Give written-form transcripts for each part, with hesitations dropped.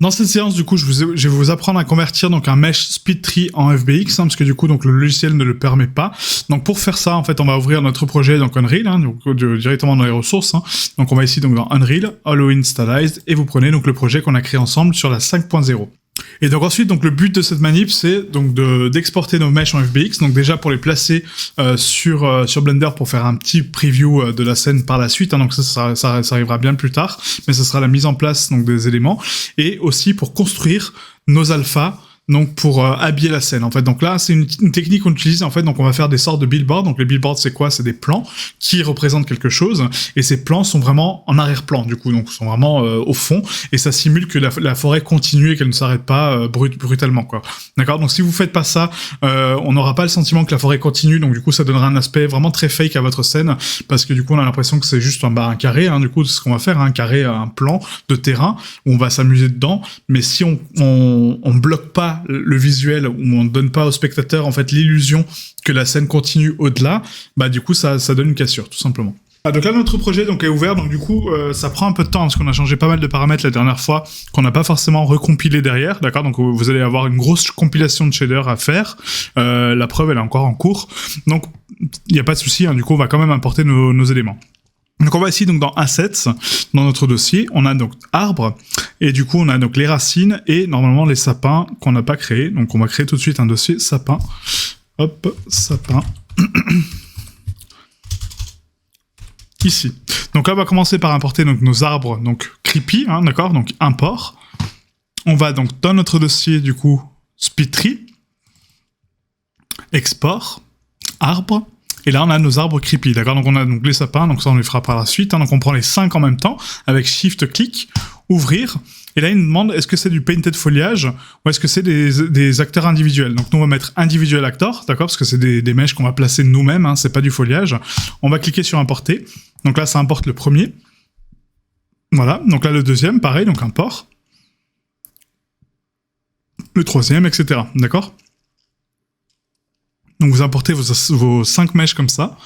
Dans cette séance, du coup, je vais vous apprendre à convertir donc un mesh speed tree en FBX, parce que du coup, donc le logiciel ne le permet pas. Donc pour faire ça, en fait, on va ouvrir notre projet donc Unreal, donc directement dans les ressources. Donc on va ici donc dans Unreal, Allo Installed, et vous prenez donc le projet qu'on a créé ensemble sur la 5.0. Et donc ensuite, donc le but de cette manip, c'est donc d'exporter nos meshes en FBX. Donc déjà pour les placer sur Blender pour faire un petit preview de la scène par la suite. Donc ça arrivera bien plus tard, mais ce sera la mise en place donc des éléments et aussi pour construire nos alphas. Donc pour habiller la scène en fait. Donc là c'est une technique qu'on utilise en fait. Donc on va faire des sortes de billboards. Donc les billboards c'est quoi? C'est des plans qui représentent quelque chose et ces plans sont vraiment en arrière-plan du coup. Donc sont vraiment au fond et ça simule que la forêt continue et qu'elle ne s'arrête pas brutalement quoi. D'accord? Donc si vous faites pas ça, on n'aura pas le sentiment que la forêt continue. Donc du coup ça donnera un aspect vraiment très fake à votre scène parce que du coup on a l'impression que c'est juste un carré. Du coup c'est ce qu'on va faire, un carré, un plan de terrain où on va s'amuser dedans. Mais si on bloque pas le visuel, où on ne donne pas au spectateur en fait l'illusion que la scène continue au-delà, bah du coup ça donne une cassure tout simplement. Donc là notre projet donc est ouvert, donc du coup ça prend un peu de temps parce qu'on a changé pas mal de paramètres la dernière fois qu'on n'a pas forcément recompilé derrière, d'accord. Donc vous allez avoir une grosse compilation de shaders à faire, la preuve elle est encore en cours, donc il n'y a pas de souci, du coup on va quand même importer nos éléments. Donc on va ici donc dans Assets, dans notre dossier, on a donc arbre, et du coup on a donc les racines et normalement les sapins qu'on n'a pas créés. Donc on va créer tout de suite un dossier sapin. Hop, sapin. Ici. Donc là on va commencer par importer donc nos arbres, donc creepy, d'accord, donc import. On va donc dans notre dossier du coup speed tree, export, arbre. Et là, on a nos arbres creepy, d'accord. Donc on a donc les sapins, donc ça on les fera par la suite. Donc on prend les 5 en même temps, avec Shift-clic, ouvrir. Et là, il nous demande est-ce que c'est du painted foliage ou est-ce que c'est des acteurs individuels. Donc nous, on va mettre individual actor, d'accord, parce que c'est des meshes qu'on va placer nous-mêmes, c'est pas du foliage. On va cliquer sur importer. Donc là, ça importe le premier. Voilà, donc là, le deuxième, pareil, donc import. Le troisième, etc., d'accord. Donc vous importez vos 5 meshes comme ça.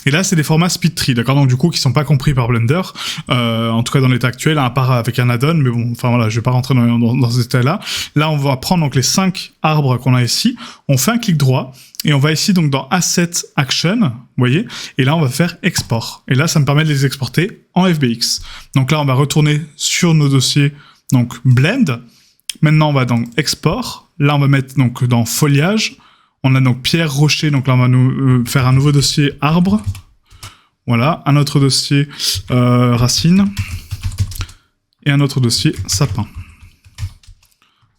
Et là, c'est des formats speed tree, d'accord. Donc du coup, qui sont pas compris par Blender, en tout cas dans l'état actuel, à part avec un add-on, mais bon, enfin voilà, je vais pas rentrer dans cet état-là. Là, on va prendre donc les 5 arbres qu'on a ici, on fait un clic droit, et on va ici donc dans Asset Action, vous voyez, et là on va faire Export. Et là, ça me permet de les exporter en FBX. Donc là, on va retourner sur nos dossiers, donc Blend. Maintenant, on va dans Export. Là, on va mettre donc dans Foliage. On a donc pierre, rocher, donc là on va nous faire un nouveau dossier arbre. Voilà, un autre dossier racine. Et un autre dossier sapin.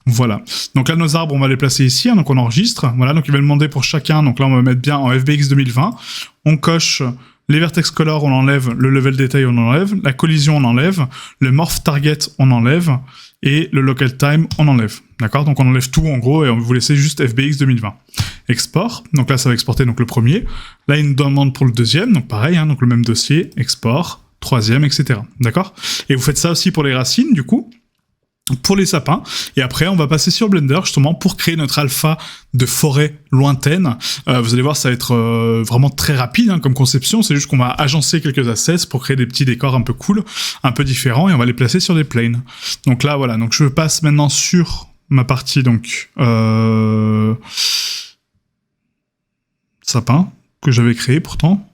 Voilà. Donc là nos arbres on va les placer ici, donc on enregistre. Voilà, donc il va demander pour chacun, donc là on va mettre bien en FBX 2020. On coche les vertex color, on enlève, le level detail on enlève, la collision on enlève, le morph target on enlève, et le local time on enlève. D'accord, donc on enlève tout en gros et on va vous laisser juste FBX 2020. Export, donc là ça va exporter donc le premier. Là il nous demande pour le deuxième, donc pareil, donc le même dossier, export, troisième, etc. D'accord. Et vous faites ça aussi pour les racines du coup, pour les sapins, et après on va passer sur Blender justement pour créer notre alpha de forêt lointaine. Vous allez voir, ça va être vraiment très rapide comme conception, c'est juste qu'on va agencer quelques assets pour créer des petits décors un peu cool, un peu différents, et on va les placer sur des planes. Donc là voilà, donc je passe maintenant sur ma partie donc sapin, que j'avais créé pourtant,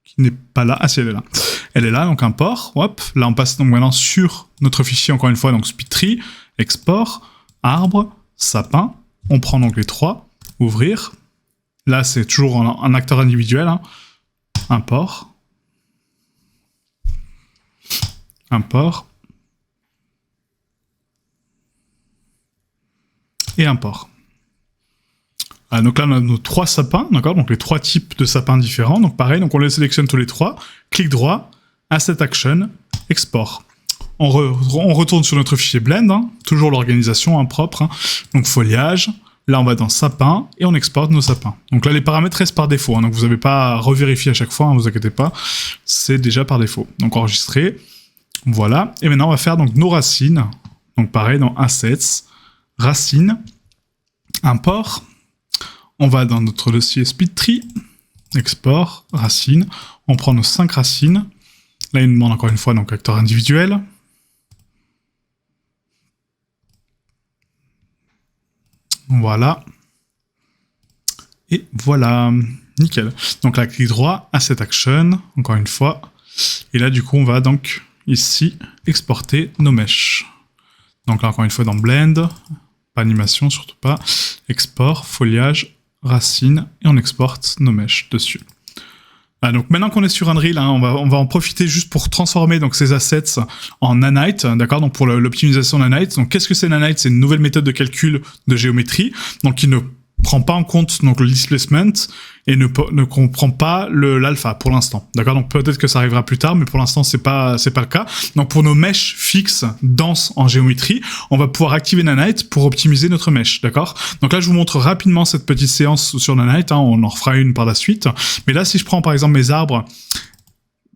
qui n'est pas là, ah si elle est là. Elle est là, donc import, hop, là on passe donc maintenant sur notre fichier, encore une fois, donc speed tree, export, arbre, sapin, on prend donc les 3, ouvrir, là c'est toujours un acteur individuel, import, import, et import. Donc là on a nos 3 sapins, d'accord, donc les 3 types de sapins différents, donc pareil, donc on les sélectionne tous les 3, clic droit, Asset Action, Export. On retourne sur notre fichier Blend, toujours l'organisation propre, donc foliage, là on va dans sapin, et on exporte nos sapins. Donc là les paramètres restent par défaut, donc vous n'avez pas à revérifier à chaque fois, vous inquiétez pas, c'est déjà par défaut. Donc enregistrer, voilà, et maintenant on va faire donc nos racines, donc pareil dans Assets, racines, import, on va dans notre dossier speed tree, export, racines, on prend nos 5 racines, là il nous demande encore une fois donc acteur individuel, Voilà. Et voilà. Nickel. Donc là, clic droit, Asset Action, encore une fois. Et là, du coup, on va donc ici exporter nos mèches. Donc là, encore une fois, dans Blend, pas animation, surtout pas. Export, foliage, racine, et on exporte nos mèches dessus. Ah, donc maintenant qu'on est sur Unreal, hein, on va en profiter juste pour transformer donc ces assets en Nanite, d'accord, donc pour l'optimisation Nanite. Donc qu'est-ce que c'est Nanite? C'est une nouvelle méthode de calcul de géométrie, donc qui ne prend pas en compte donc le displacement et ne comprend pas l'alpha pour l'instant, d'accord. Donc peut-être que ça arrivera plus tard, mais pour l'instant c'est pas le cas. Donc pour nos mèches fixes denses en géométrie, on va pouvoir activer Nanite pour optimiser notre mèche, d'accord. Donc là je vous montre rapidement cette petite séance sur Nanite, hein, on en refera une par la suite. Mais là si je prends par exemple mes arbres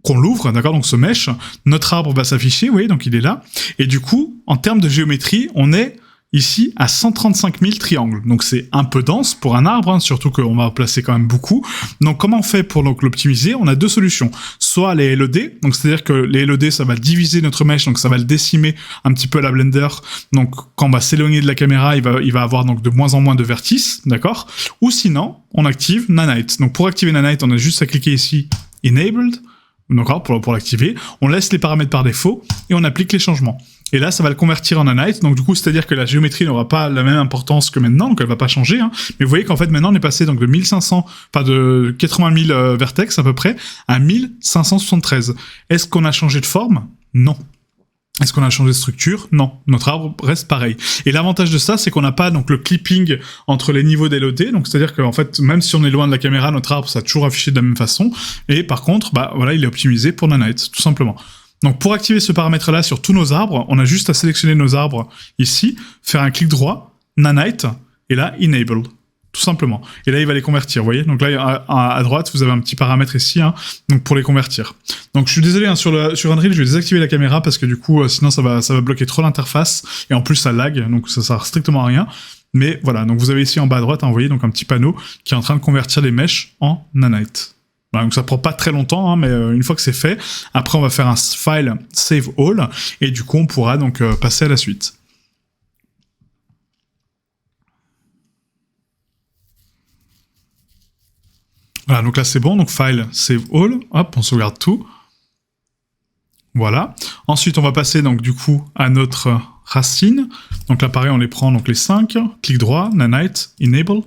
qu'on l'ouvre, d'accord, donc ce mesh, notre arbre va s'afficher, vous voyez, donc il est là. Et du coup, en termes de géométrie, on est ici à 135 000 triangles. Donc c'est un peu dense pour un arbre, hein, surtout qu'on va placer quand même beaucoup. Donc comment on fait pour donc l'optimiser? On a deux solutions. Soit les LED, donc c'est-à-dire que les LED, ça va diviser notre mesh, donc ça va le décimer un petit peu à la Blender. Donc quand on va s'éloigner de la caméra, il va avoir donc de moins en moins de vertices, d'accord? Ou sinon, on active Nanite. Donc pour activer Nanite, on a juste à cliquer ici, Enabled, d'accord, pour l'activer. On laisse les paramètres par défaut et on applique les changements. Et là, ça va le convertir en Nanite. Donc, du coup, c'est-à-dire que la géométrie n'aura pas la même importance que maintenant, donc elle va pas changer, hein. Mais vous voyez qu'en fait, maintenant, on est passé donc de 1500, enfin de 80 000 vertex à peu près, à 1573. Est-ce qu'on a changé de forme? Non. Est-ce qu'on a changé de structure? Non. Notre arbre reste pareil. Et l'avantage de ça, c'est qu'on n'a pas donc le clipping entre les niveaux d'LOD. Donc, c'est-à-dire qu'en fait, même si on est loin de la caméra, notre arbre, ça a toujours affiché de la même façon. Et par contre, bah, voilà, il est optimisé pour Nanite, tout simplement. Donc pour activer ce paramètre-là sur tous nos arbres, on a juste à sélectionner nos arbres ici, faire un clic droit, Nanite, et là, Enable, tout simplement. Et là, il va les convertir, vous voyez. Donc là, à droite, vous avez un petit paramètre ici, hein, donc pour les convertir. Donc je suis désolé, hein, sur Unreal, je vais désactiver la caméra parce que du coup, sinon ça va bloquer trop l'interface, et en plus ça lag, donc ça sert strictement à rien. Mais voilà, donc vous avez ici en bas à droite, hein, vous voyez, donc un petit panneau qui est en train de convertir les mèches en Nanite. Voilà, donc ça prend pas très longtemps, hein, mais une fois que c'est fait, après on va faire un file save all, et du coup on pourra donc passer à la suite. Voilà, donc là c'est bon, donc file save all, hop, on sauvegarde tout. Voilà. Ensuite on va passer donc du coup à notre racine. Donc là pareil, on les prend donc les 5, clic droit, Nanite, enable.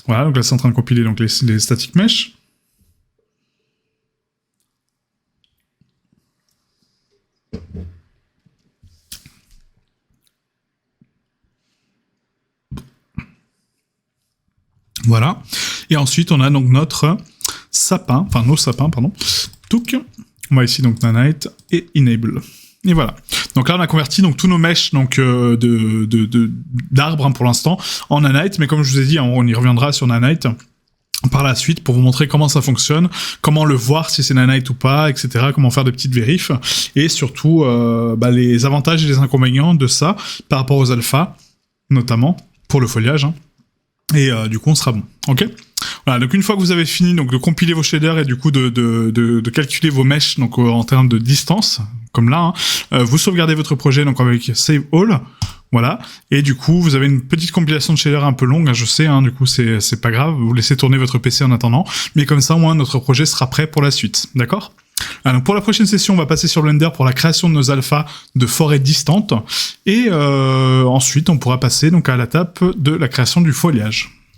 Voilà, donc là c'est en train de compiler donc les static mesh. Voilà. Et ensuite, on a donc notre sapin, enfin nos sapins, pardon. Touc. On va ici donc Nanite et Enable. Et voilà. Donc là, on a converti donc tous nos mèches donc d'arbres, hein, pour l'instant en Nanite. Mais comme je vous ai dit, on y reviendra sur Nanite par la suite pour vous montrer comment ça fonctionne, comment le voir si c'est Nanite ou pas, etc. Comment faire des petites vérifs et surtout les avantages et les inconvénients de ça par rapport aux alphas, notamment pour le foliage. Hein. Et du coup, on sera bon. Ok. Voilà. Donc une fois que vous avez fini donc de compiler vos shaders et du coup de calculer vos mèches donc en termes de distance, comme là, hein, vous sauvegardez votre projet donc avec Save All. Voilà. Et du coup, vous avez une petite compilation de shaders un peu longue, hein, je sais, hein, du coup, c'est pas grave, vous laissez tourner votre PC en attendant, mais comme ça, au moins, notre projet sera prêt pour la suite. D'accord? Alors, pour la prochaine session, on va passer sur Blender pour la création de nos alphas de forêts distantes, et ensuite, on pourra passer donc à l'étape de la création du foliage.